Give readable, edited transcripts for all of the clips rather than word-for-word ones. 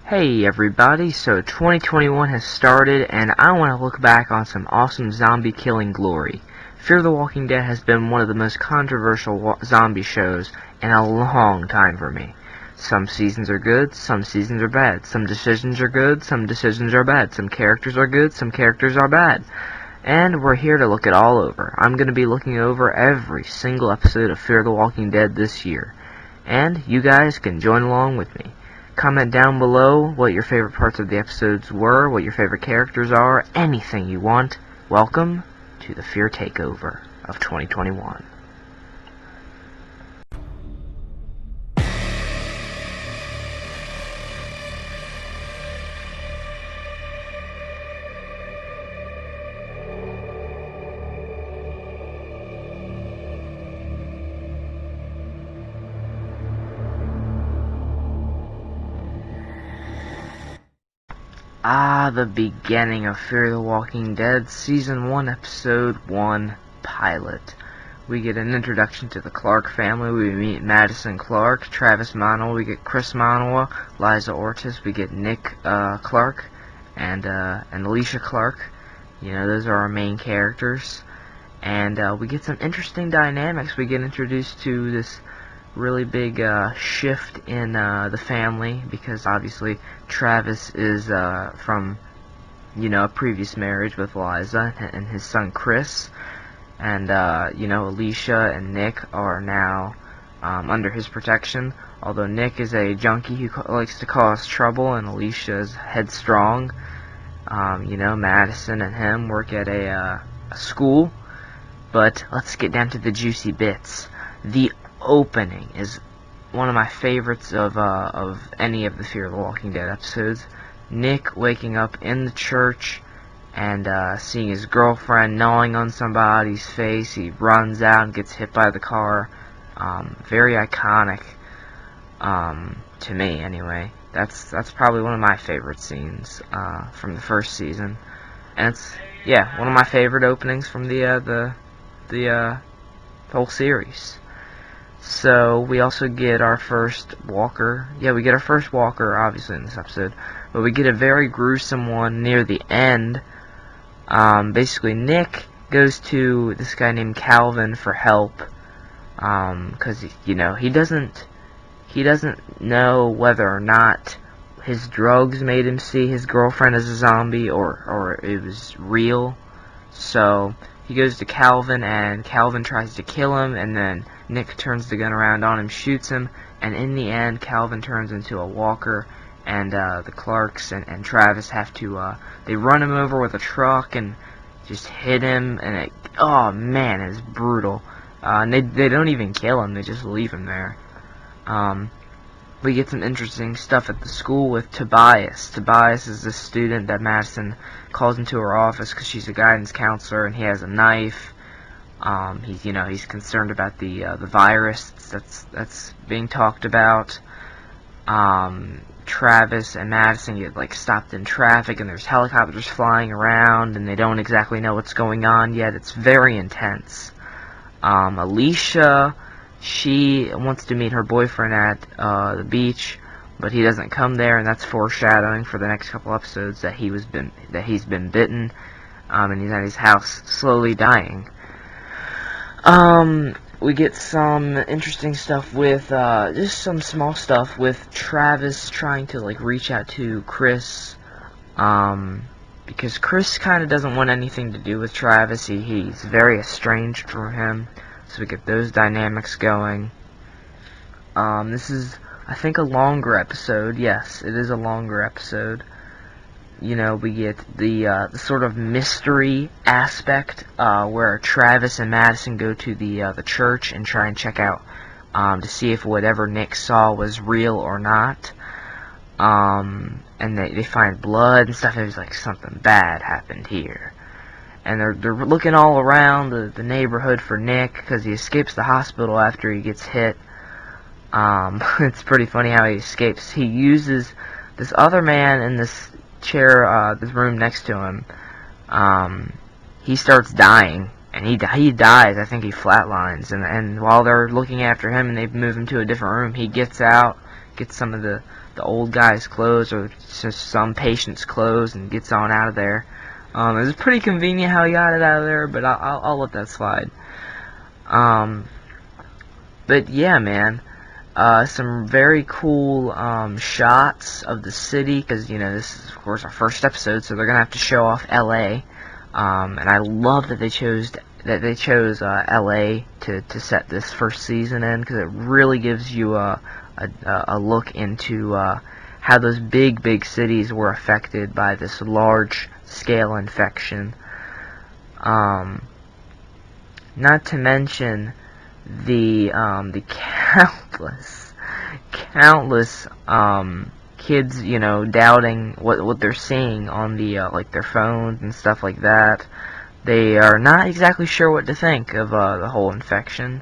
Hey everybody, so 2021 has started and I want to look back on some awesome zombie killing glory. Fear the Walking Dead has been one of the most controversial zombie shows in a long time for me. Some seasons are good, some seasons are bad. Some decisions are good, some decisions are bad. Some characters are good, some characters are bad. And we're here to look it all over. I'm going to be looking over every single episode of Fear the Walking Dead this year. And you guys can join along with me. Comment down below what your favorite parts of the episodes were, what your favorite characters are, anything you want. Welcome to the Fear Takeover of 2021. The beginning of Fear the Walking Dead, Season 1, Episode 1, Pilot. We get an introduction to the Clark family. We meet Madison Clark, Travis Manoa, we get Chris Manoa, Liza Ortiz, we get Nick Clark, and Alicia Clark. You know, those are our main characters. And we get some interesting dynamics. We get introduced to this really big shift in the family, because obviously Travis is from, you know, a previous marriage with Liza and his son Chris, and you know, Alicia and Nick are now under his protection, although Nick is a junkie who likes to cause trouble and Alicia is headstrong. You know, Madison and him work at a school. But let's get down to the juicy bits. The opening is one of my favorites of any of the Fear the Walking Dead episodes. Nick waking up in the church and seeing his girlfriend gnawing on somebody's face. He runs out and gets hit by the car. Very iconic, to me anyway. That's probably one of my favorite scenes from the first season, and it's one of my favorite openings from the whole series. So we also get our first walker. Yeah, we get our first walker, obviously, in this episode. But we get a very gruesome one near the end. Basically, Nick goes to this guy named Calvin for help. Because, you know, he doesn't know whether or not his drugs made him see his girlfriend as a zombie or it was real. So he goes to Calvin, and Calvin tries to kill him, and then Nick turns the gun around on him, shoots him, and in the end, Calvin turns into a walker, and the Clarks and Travis have to, they run him over with a truck and just hit him, and oh man, it's brutal. And they don't even kill him, they just leave him there. We get some interesting stuff at the school with Tobias. Tobias is the student that Madison calls into her office because she's a guidance counselor, and he has a knife. He's concerned about the virus that's being talked about. Travis and Madison get stopped in traffic, and there's helicopters flying around, and they don't exactly know what's going on yet. It's very intense. Alicia, she wants to meet her boyfriend at the beach, but he doesn't come there, and that's foreshadowing for the next couple episodes that he's been bitten, and he's at his house slowly dying. We get some interesting stuff with just some small stuff with Travis trying to reach out to Chris, because Chris kind of doesn't want anything to do with Travis. He's very estranged from him. So we get those dynamics going. This is, I think, a longer episode. Yes, it is a longer episode. You know, we get the sort of mystery aspect where Travis and Madison go to the church and try and check out to see if whatever Nick saw was real or not. And they find blood and stuff. It was like something bad happened here. And they're looking all around the neighborhood for Nick, because he escapes the hospital after he gets hit. It's pretty funny how he escapes. He uses this other man in this chair, this room next to him. He starts dying, and he dies. I think he flatlines. And while they're looking after him and they move him to a different room, he gets out, gets some of the the old guy's clothes or just some patient's clothes and gets on out of there. It was pretty convenient how he got it out of there, but I'll let that slide. But yeah, man, some very cool shots of the city, because this is of course our first episode, so they're gonna have to show off LA. And I love that they chose LA to set this first season in, because it really gives you a look into how those big cities were affected by this large scale infection. Not to mention the countless kids, doubting what they're seeing on the like their phones and stuff like that. They are not exactly sure what to think of the whole infection.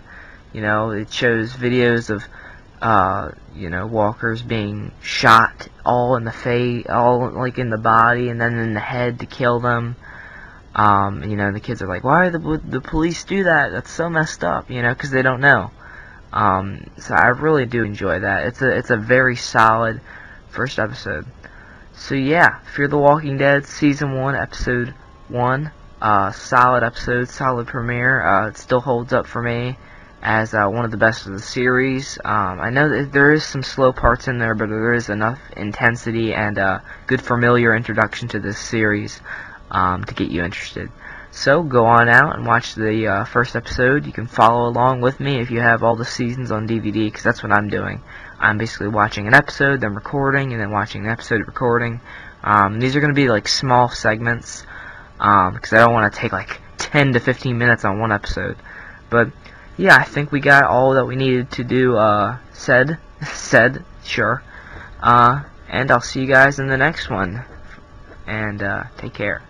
It shows videos of walkers being shot all in the face, all like in the body and then in the head to kill them. The kids are like, why the police do that? That's so messed up, because they don't know. So I really do enjoy that. It's a very solid first episode. So yeah, Fear the Walking Dead Season 1, Episode 1. Solid episode, solid premiere. It still holds up for me as one of the best of the series. I know that there is some slow parts in there, but there is enough intensity and good familiar introduction to this series to get you interested. So go on out and watch the first episode. You can follow along with me if you have all the seasons on DVD, because that's what I'm doing. I'm basically watching an episode, then recording, and then watching an episode, recording. These are going to be like small segments, because I don't want to take like 10 to 15 minutes on one episode. But yeah, I think we got all that we needed to do said, sure. And I'll see you guys in the next one. And take care.